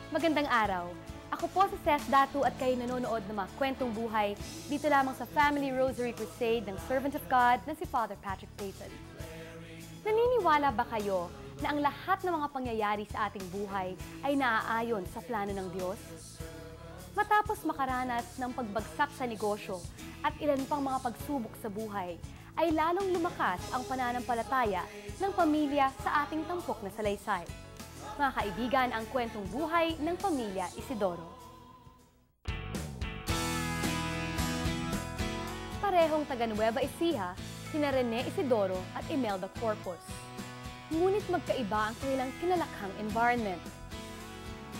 Magandang araw. Ako po si Ses Datu at kayo nanonood ng mga kwentong buhay dito lamang sa Family Rosary Crusade ng Servant of God na si Father Patrick Payton. Naniniwala ba kayo na ang lahat ng mga pangyayari sa ating buhay ay naaayon sa plano ng Diyos? Matapos makaranas ng pagbagsak sa negosyo at ilan pang mga pagsubok sa buhay, ay lalong lumakas ang pananampalataya ng pamilya sa ating tampok na salaysay. Mga kaibigan, ang kwentong buhay ng pamilya Isidoro. Parehong taga Nueva Ecija, sina Rene Isidoro at Imelda Corpus. Ngunit magkaiba ang kanilang kinalakhang environment.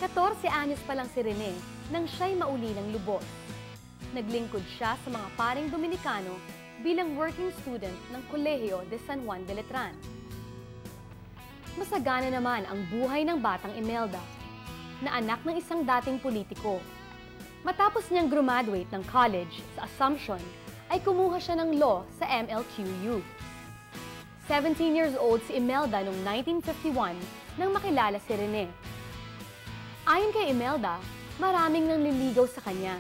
14 anyos pa lang si Rene nang siya'y mauli ng lubos. Naglingkod siya sa mga paring Dominikano bilang working student ng Kolehiyo de San Juan de Letran. Masagana naman ang buhay ng batang Imelda, na anak ng isang dating politiko. Matapos niyang graduate ng college sa Assumption, ay kumuha siya ng law sa MLQU. 17 years old si Imelda noong 1951 nang makilala si Rene. Ayon kay Imelda, maraming nanliligaw sa kanya.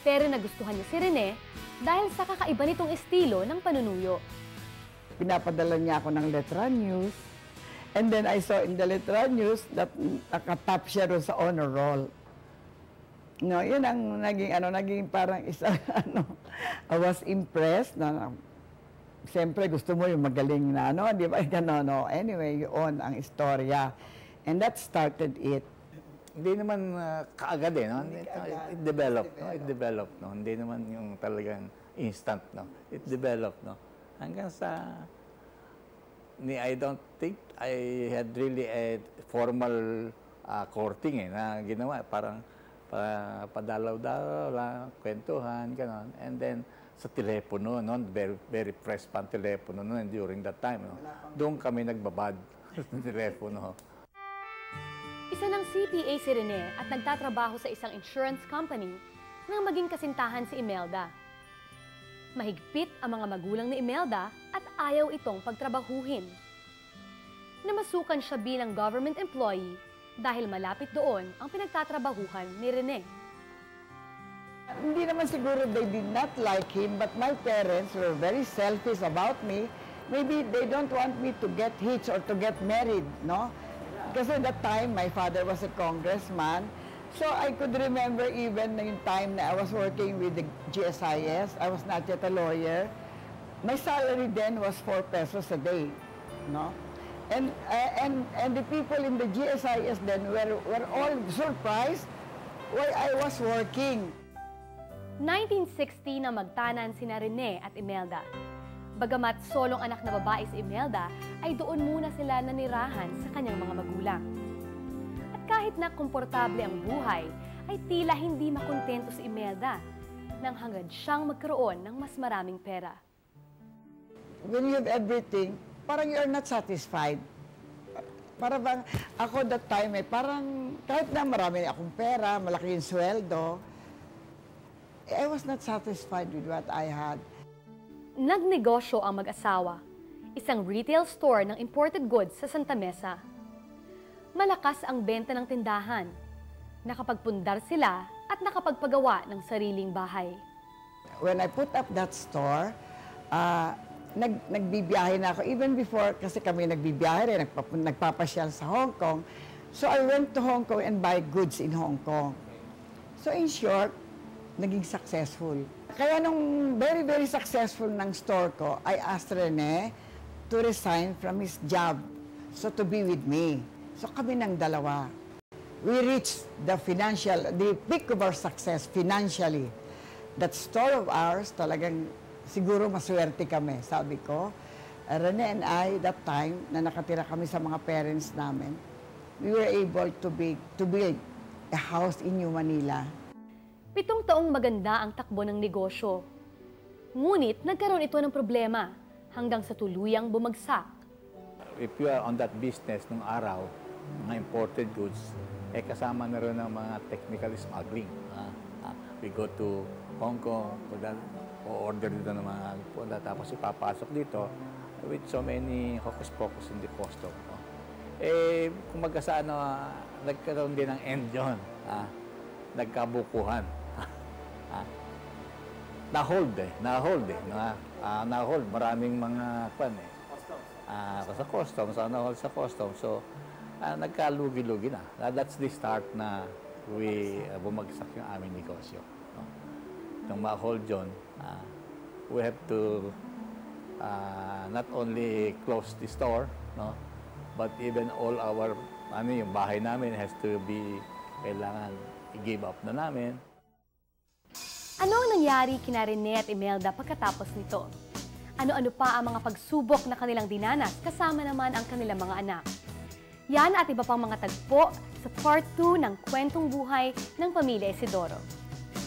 Pero nagustuhan niya si Rene dahil sa kakaiba nitong estilo ng panunuyo. Pinapadala niya ako ng Letran News. And then I saw in the Letran News that nakatap siya ron sa honor roll. No, yun ang naging parang isang I was impressed na siyempre gusto mo yung magaling na di ba? No. Anyway, yun ang istorya. And that started it. Hindi naman kaagad no? It developed, no? It developed, no? Hindi naman yung talagang instant, no? It developed, no? Hanggang sa I don't think I had really a formal courting na ginawa. Parang padalaw-dalaw lang, kwentuhan, gano'n. And then, sa telepono, no? Very fresh pa ang telepono noon during that time. No? Doon kami nagbabad sa telepono. Isa ng CPA si Rene at nagtatrabaho sa isang insurance company nang maging kasintahan si Imelda. Mahigpit ang mga magulang ni Imelda at ayaw itong pagtrabahuhin. Namasukan siya bilang government employee dahil malapit doon ang pinagtatrabahuhan ni Rene. Hindi naman siguro they did not like him, but my parents were very selfish about me. Maybe they don't want me to get hitched or to get married, no? Kasi that time, my father was a congressman. So I could remember even yung time na I was working with the GSIS. I was not yet a lawyer. My salary then was 4 pesos a day, no? And the people in the GSIS then were all surprised why I was working. 1960 na magtanan sina Rene at Imelda. Bagamat solong anak na babae si Imelda, ay doon muna sila nanirahan sa kanyang mga magulang. At kahit na komportable ang buhay, ay tila hindi makontento si Imelda nang hangad siyang magkaroon ng mas maraming pera. When you have everything, parang you're not satisfied. Para bang, ako that time parang kahit na marami akong pera, malaki yung sweldo, I was not satisfied with what I had. Nagnegosyo ang mag-asawa, isang retail store ng imported goods sa Santa Mesa. Malakas ang benta ng tindahan. Nakapagpundar sila at nakapagpagawa ng sariling bahay. When I put up that store, nagbibiyahe na ako. Even before, kasi kami nagbibiyahe rin, nagpapasyal sa Hong Kong. So I went to Hong Kong and buy goods in Hong Kong. So in short, naging successful. Kaya nung very, very successful ng store ko, I asked Rene to resign from his job, so to be with me. So kami ng dalawa. We reached the peak of our success financially. That store of ours, talagang siguro maswerte kami, sabi ko. Rene and I, that time, na nakatira kami sa mga parents namin, we were able to build a house in New Manila. 7 taong maganda ang takbo ng negosyo. Ngunit nagkaroon ito ng problema hanggang sa tuluyang bumagsak. If you are on that business nung araw, mga imported goods, kasama na rin ang mga technical smuggling. We go to Hong Kong, o-order dito ng mga punta, tapos ipapasok dito with so many hocus-pocus in the posto. Kumaga sa nagkaroon din ng end yun. Nagkabukuhan. Na-hold. Na-hold. Maraming mga sa customs, na-hold sa customs. So, nagkalugi-lugi na. That's the start na bumagsak yung aming negosyo. No? Nung ma-hold yun, we have to not only close the store, no, but even all our, yung bahay namin has to be, kailangan i-give up na namin. Ano ang nangyari kina Rene at Imelda pagkatapos nito? Ano-ano pa ang mga pagsubok na kanilang dinanas, kasama naman ang kanilang mga anak? Yan at iba pang mga tagpo sa Part 2 ng Kwentong Buhay ng Pamilya Isidoro.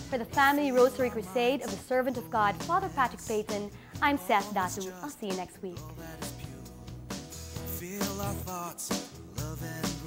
For the Family Rosary Crusade of the Servant of God, Father Patrick Peyton, I'm Seth Datu. I'll see you next week. Feel our thoughts, love and